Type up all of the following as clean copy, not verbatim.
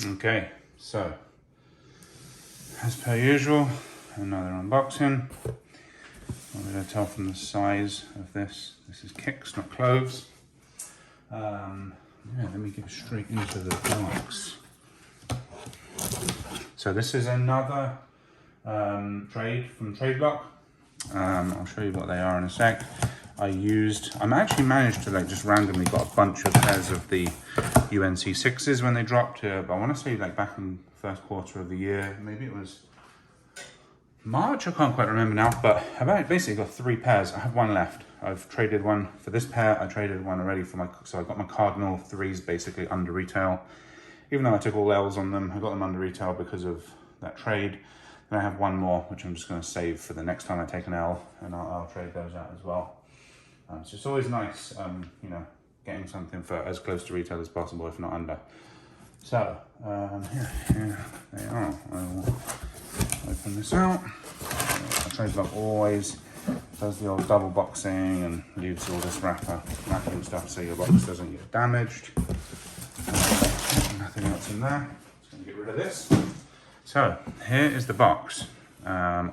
Okay, so as per usual, another unboxing. I'm going to tell from the size of this. This is Kix, not cloves. Yeah, let me get straight into the box. So this is another trade from TradeBlock. I'll show you what they are in a sec. I actually managed to just randomly got a bunch of pairs of the UNC 6s when they dropped, but I want to say back in the first quarter of the year, maybe it was March, I can't quite remember now, but I've basically got 3 pairs. I have one left. I've traded one for this pair. I traded one already so I got my Cardinal 3s basically under retail. Even though I took all L's on them, I got them under retail because of that trade. Then I have one more, which I'm just going to save for the next time I take an L, and I'll trade those out as well. So it's always nice, getting something for as close to retail as possible, if not under. So, here they are. I will open this out. TradeBlock always does the old double boxing and leaves all this wrapping stuff so your box doesn't get damaged. Nothing else in there. Just going to get rid of this. So, here is the box. I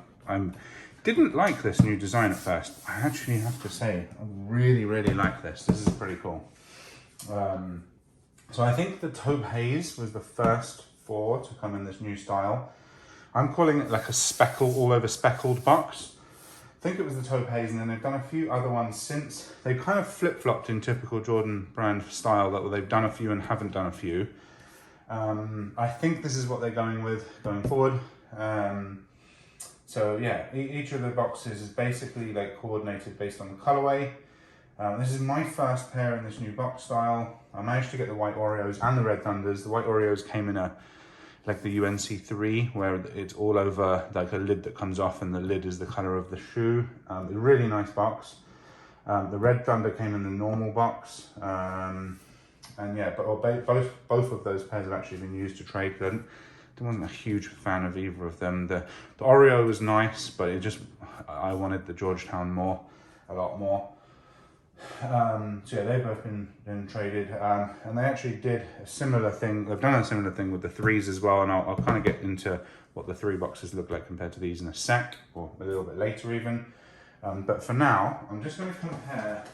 didn't like this new design at first. I actually have to say, I really, really like this. This is pretty cool. So I think the Taupe Haze was the first 4 to come in this new style. I'm calling it like a speckle, all over speckled box. I think it was the Taupe Haze, and then they've done a few other ones since. They've kind of flip-flopped in typical Jordan brand style, that they've done a few and haven't done a few. I think this is what they're going with going forward. So yeah, each of the boxes is basically coordinated based on the colorway. This is my first pair in this new box style. I managed to get the white Oreos and the red Thunders. The white Oreos came in the UNC 3, where it's all over a lid that comes off, and the lid is the color of the shoe. A really nice box. The red Thunder came in the normal box. And yeah, but both of those pairs have actually been used to trade. I wasn't a huge fan of either of them. The Oreo was nice, but I wanted the Georgetown a lot more. So yeah, they've both been traded, and they actually did a similar thing. They've done a similar thing with the 3s as well, and I'll kind of get into what the 3 boxes look like compared to these in a sec, or a little bit later even. But for now, I'm just going to compare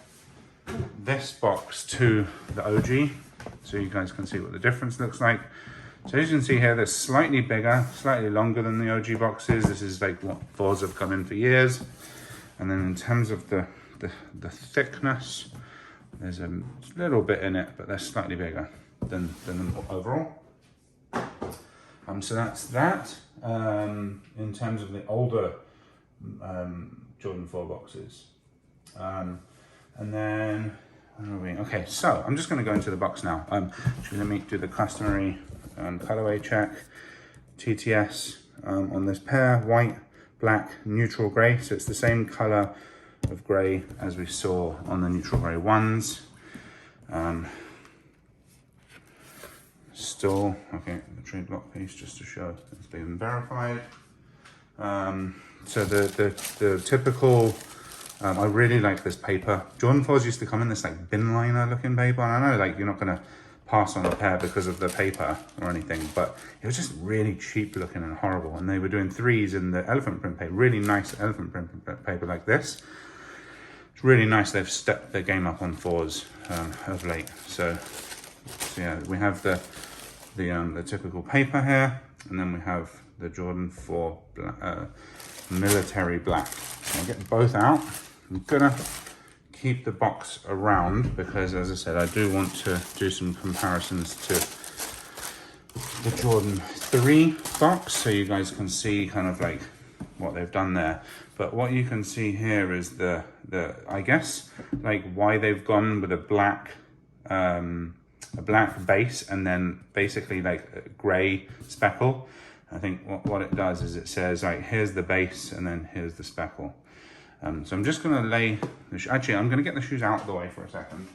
this box to the OG, so you guys can see what the difference looks like. So as you can see here, they're slightly bigger, slightly longer than the OG boxes. This is what 4s have come in for years. And then in terms of the thickness, there's a little bit in it, but they're slightly bigger than overall. So that's that. In terms of the older Jordan 4 boxes. And then, where are we? Okay, so I'm just going to go into the box now. Actually, let me do the customary colorway check. TTS on this pair, white, black, neutral grey. So it's the same color of grey as we saw on the neutral grey ones. Still, okay, the TradeBlock piece just to show it's been verified. So the typical, I really like this paper. Jordan 4s used to come in this bin liner looking paper, and I know you're not gonna pass on a pair because of the paper or anything, but it was just really cheap looking and horrible. And they were doing 3s in the elephant print paper, really nice elephant print paper like this. It's really nice they've stepped their game up on 4s of late. So yeah, we have the typical paper here, and then we have the Jordan 4 military black. So I'll get both out. I'm gonna keep the box around because, as I said, I do want to do some comparisons to the Jordan 3 box, so you guys can see kind of what they've done there. But what you can see here is the I guess why they've gone with a black base and then basically a gray speckle. I think what it does is it says here's the base and then here's the speckle. So I'm just going to lay actually I'm going to get the shoes out of the way for a second.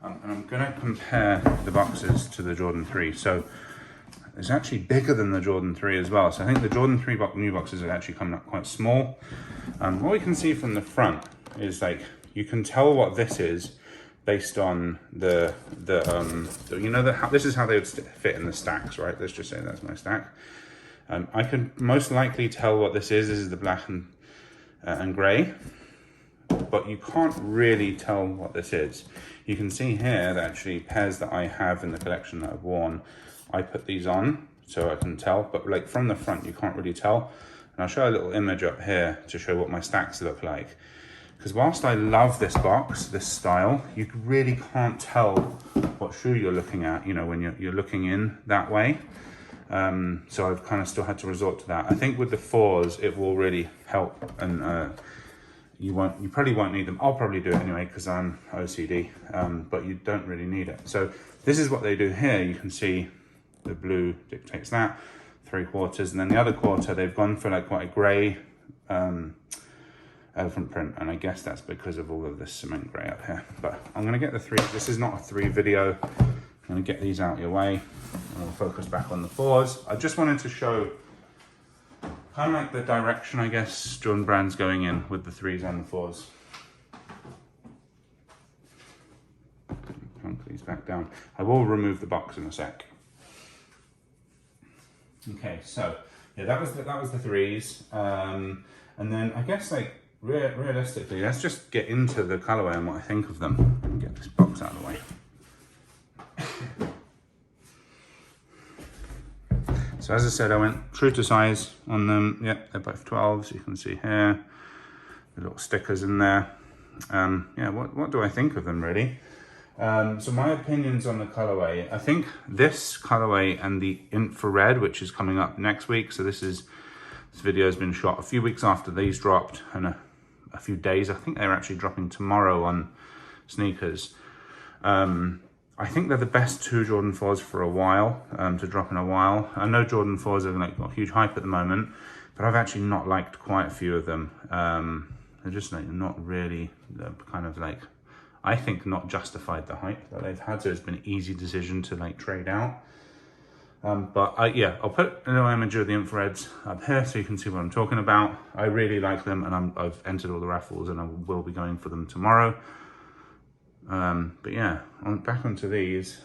And I'm going to compare the boxes to the Jordan 3. So it's actually bigger than the Jordan 3 as well. So I think the Jordan 3 new boxes are actually coming up quite small. What we can see from the front is you can tell what this is based on the you know, this is how they would fit in the stacks, right? Let's just say that's my stack. I can most likely tell what this is. This is the black and grey, but you can't really tell what this is. You can see here that actually pairs that I have in the collection that I've worn, I put these on so I can tell, but like from the front you can't really tell. And I'll show a little image up here to show what my stacks look like. Because whilst I love this box, this style, you really can't tell what shoe you're looking at, you know, when you're looking in that way. So I've kind of still had to resort to that. I think with the 4s, it will really help, and you probably won't need them. I'll probably do it anyway because I'm OCD, but you don't really need it. So this is what they do here. You can see the blue dictates that, 3/4, and then the other quarter, they've gone for like quite a grey elephant print, and I guess that's because of all of this cement grey up here. But I'm gonna get the 3. This is not a 3 video. I'm gonna get these out of your way, and we'll focus back on the 4s. I just wanted to show kind of like the direction, I guess, Jordan Brand's going in with the 3s and the 4s. Plunk these back down. I will remove the box in a sec. Okay, so yeah, that was the 3s, and then I guess like realistically, let's just get into the colorway and what I think of them. Let me get this box out of the way. So as I said, I went true to size on them. Yep, they're both 12s. You can see here the little stickers in there. Yeah, what do I think of them really? So my opinions on the colorway, I think this colorway and the infrared, which is coming up next week. So this video has been shot a few weeks after these dropped, and a few days. I think they're actually dropping tomorrow on sneakers. I think they're the best 2 Jordan 4s for a while, to drop in a while. I know Jordan 4s have like got huge hype at the moment, but I've actually not liked quite a few of them. They're just like not really kind of like, I think not justified the hype that they've had, so it's been an easy decision to like trade out. But yeah, I'll put a little image of the infrareds up here so you can see what I'm talking about. I really like them, and I've entered all the raffles, and I will be going for them tomorrow. But yeah, back onto these.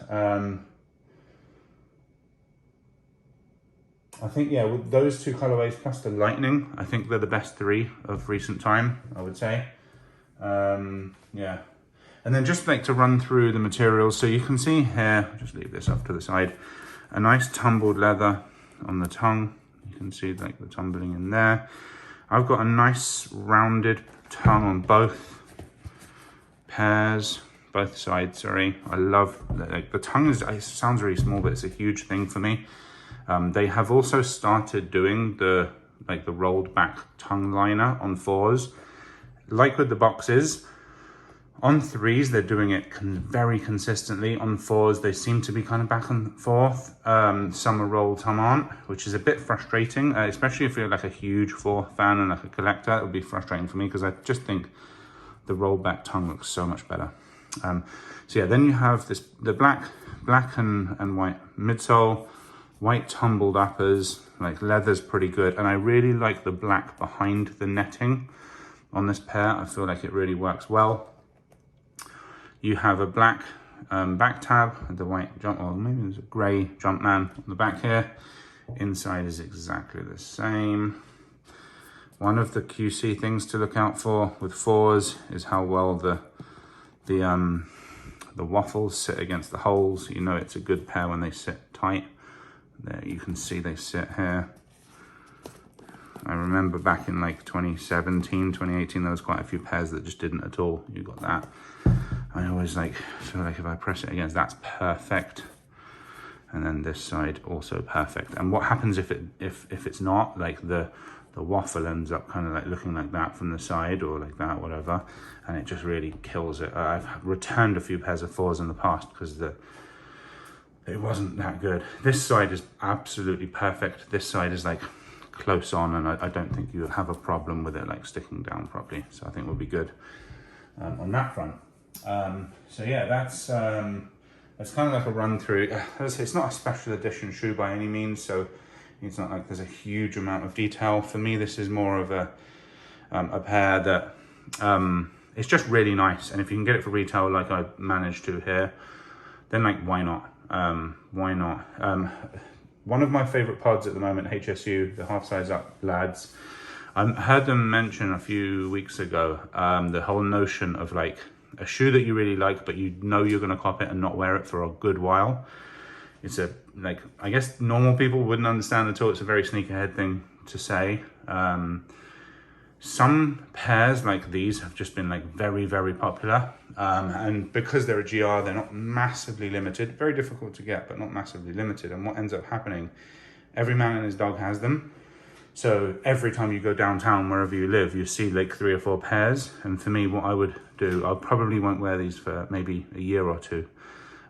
I think, yeah, with those 2 colorways plus the lightning, I think they're the best 3 of recent time, I would say. Yeah. And then just like to run through the materials. So you can see here, I'll just leave this off to the side, a nice tumbled leather on the tongue. You can see like the tumbling in there. I've got a nice rounded tongue on both pairs, both sides, sorry. I love, like the tongue it sounds really small, but it's a huge thing for me. They have also started doing the rolled back tongue liner on 4s. Like with the boxes, on 3s, they're doing it very consistently. On 4s, they seem to be kind of back and forth. Some are rolled, some aren't, which is a bit frustrating, especially if you're like a huge 4 fan and like a collector. It would be frustrating for me because I just think the rolled back tongue looks so much better. So yeah, then you have the black and white midsole, white tumbled uppers, like leather's pretty good. And I really like the black behind the netting on this pair. I feel like it really works well. You have a black back tab, the white jump, or maybe there's a grey Jumpman on the back here. Inside is exactly the same. One of the QC things to look out for with 4s is how well the waffles sit against the holes. You know it's a good pair when they sit tight. There you can see they sit here. I remember back in like 2017, 2018, there was quite a few pairs that just didn't at all. You got that. I always feel like if I press it against, that's perfect. And then this side also perfect. And what happens if it's not, like the waffle ends up kind of like looking like that from the side, or like that, whatever, and it just really kills it. I've returned a few pairs of 4s in the past because it wasn't that good. This side is absolutely perfect. This side is like close on, and I don't think you'll have a problem with it like sticking down properly. So I think we'll be good on that front. So yeah, that's kind of like a run through. It's not a special edition shoe by any means, so it's not like there's a huge amount of detail. For me, this is more of a pair that it's just really nice. And if you can get it for retail like I managed to here, then like why not? Why not? One of my favorite pods at the moment, HSU, the half size up lads. I heard them mention a few weeks ago the whole notion of like a shoe that you really like, but you know you're going to cop it and not wear it for a good while. It's a, like, I guess normal people wouldn't understand at all. It's a very sneakerhead thing to say. Some pairs like these have just been like very, very popular. And because they're a GR, they're not massively limited. Very difficult to get, but not massively limited. And what ends up happening, every man and his dog has them. So every time you go downtown, wherever you live, you see like 3 or 4 pairs. And for me, what I would do, I probably won't wear these for maybe a year or 2.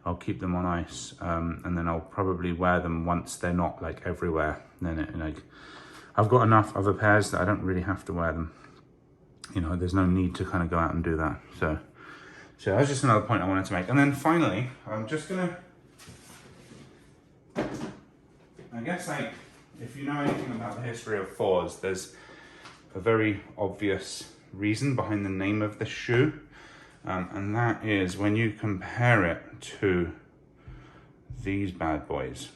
I'll keep them on ice, and then I'll probably wear them once they're not like everywhere. Then like, I've got enough other pairs that I don't really have to wear them. You know, there's no need to kind of go out and do that. So that's just another point I wanted to make. And then finally, I'm just gonna, I guess like, if you know anything about the history of 4s, there's a very obvious reason behind the name of the shoe. And that is when you compare it to these bad boys.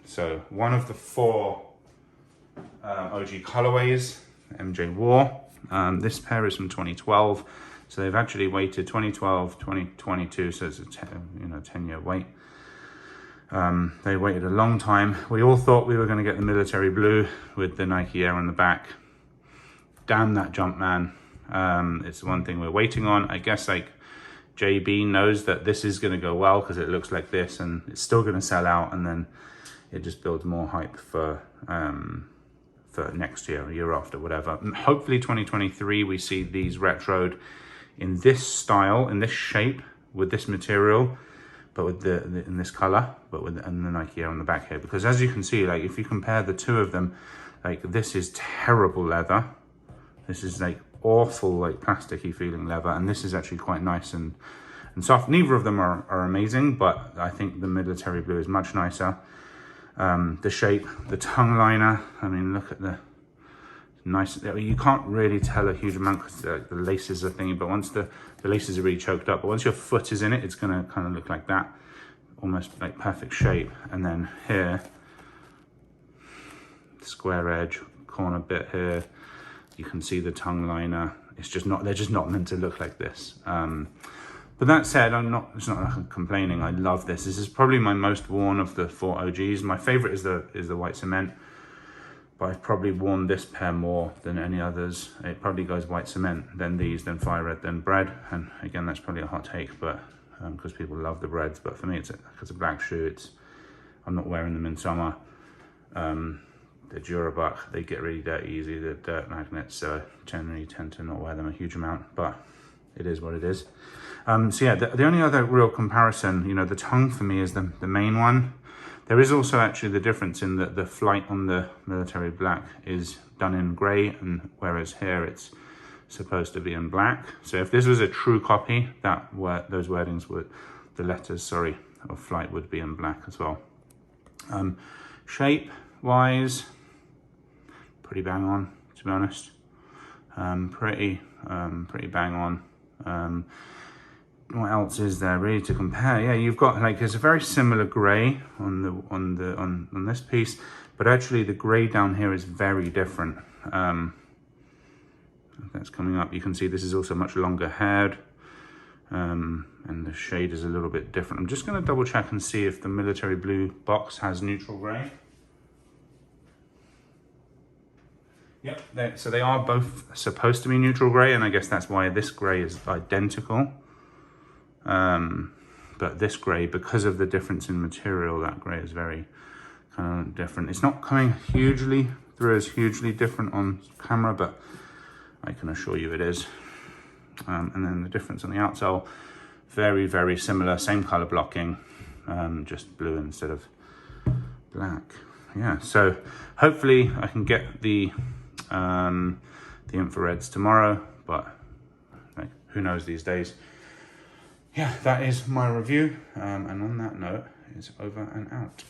So one of the 4 OG colorways MJ wore, this pair is from 2012. So they've actually waited 2012, 2022, so it's a 10-year wait. They waited a long time. We all thought we were going to get the military blue with the Nike Air on the back. Damn that jump, man. It's the one thing we're waiting on. I guess like JB knows that this is going to go well because it looks like this, and it's still going to sell out, and then it just builds more hype for next year, a year after, whatever. Hopefully 2023 we see these retroed in this style, in this shape, with this material, but with the in this color, but with and the Nike Air on the back here. Because as you can see, like if you compare the two of them, like this is terrible leather. This is like awful, like plasticky feeling leather, and this is actually quite nice and soft. Neither of them are amazing, but I think the military blue is much nicer. The shape, the tongue liner, I mean, look at the nice, you can't really tell a huge amount because the laces are thingy, but once the laces are really choked up, but once your foot is in it, it's gonna kind of look like that, almost like perfect shape. And then here, square edge, corner bit here, you can see the tongue liner. It's just not, they're just not meant to look like this. But that said, it's not like I'm complaining. I love this. This is probably my most worn of the 4 OGs. My favorite is the white cement, but I've probably worn this pair more than any others. It probably goes white cement, then these, then fire red, then bread. And again, that's probably a hot take, but because people love the breads. But for me, it's a black shoe. I'm not wearing them in summer. The Durabuck, they get really dirty easy. They're dirt magnets, so I generally tend to not wear them a huge amount, but it is what it is. So yeah, the only other real comparison, you know, the tongue for me is the main one. There is also actually the difference in that the flight on the military black is done in grey, and whereas here it's supposed to be in black. So if this was a true copy, those wordings would, the letters, sorry, of flight would be in black as well. Shape wise, pretty bang on, to be honest. Pretty bang on. What else is there really to compare? Yeah, you've got like, there's a very similar grey on this piece, but actually the grey down here is very different. That's coming up. You can see this is also much longer haired, and the shade is a little bit different. I'm just going to double check and see if the military blue box has neutral grey. Yep, so they are both supposed to be neutral grey, and I guess that's why this grey is identical. But this grey, because of the difference in material, that grey is very kind of different. It's not coming hugely through as hugely different on camera, but I can assure you it is. And then the difference on the outsole, very, very similar, same color blocking, just blue instead of black. Yeah, so hopefully I can get the infrareds tomorrow, but like, who knows these days. Yeah, that is my review, and on that note, it's over and out.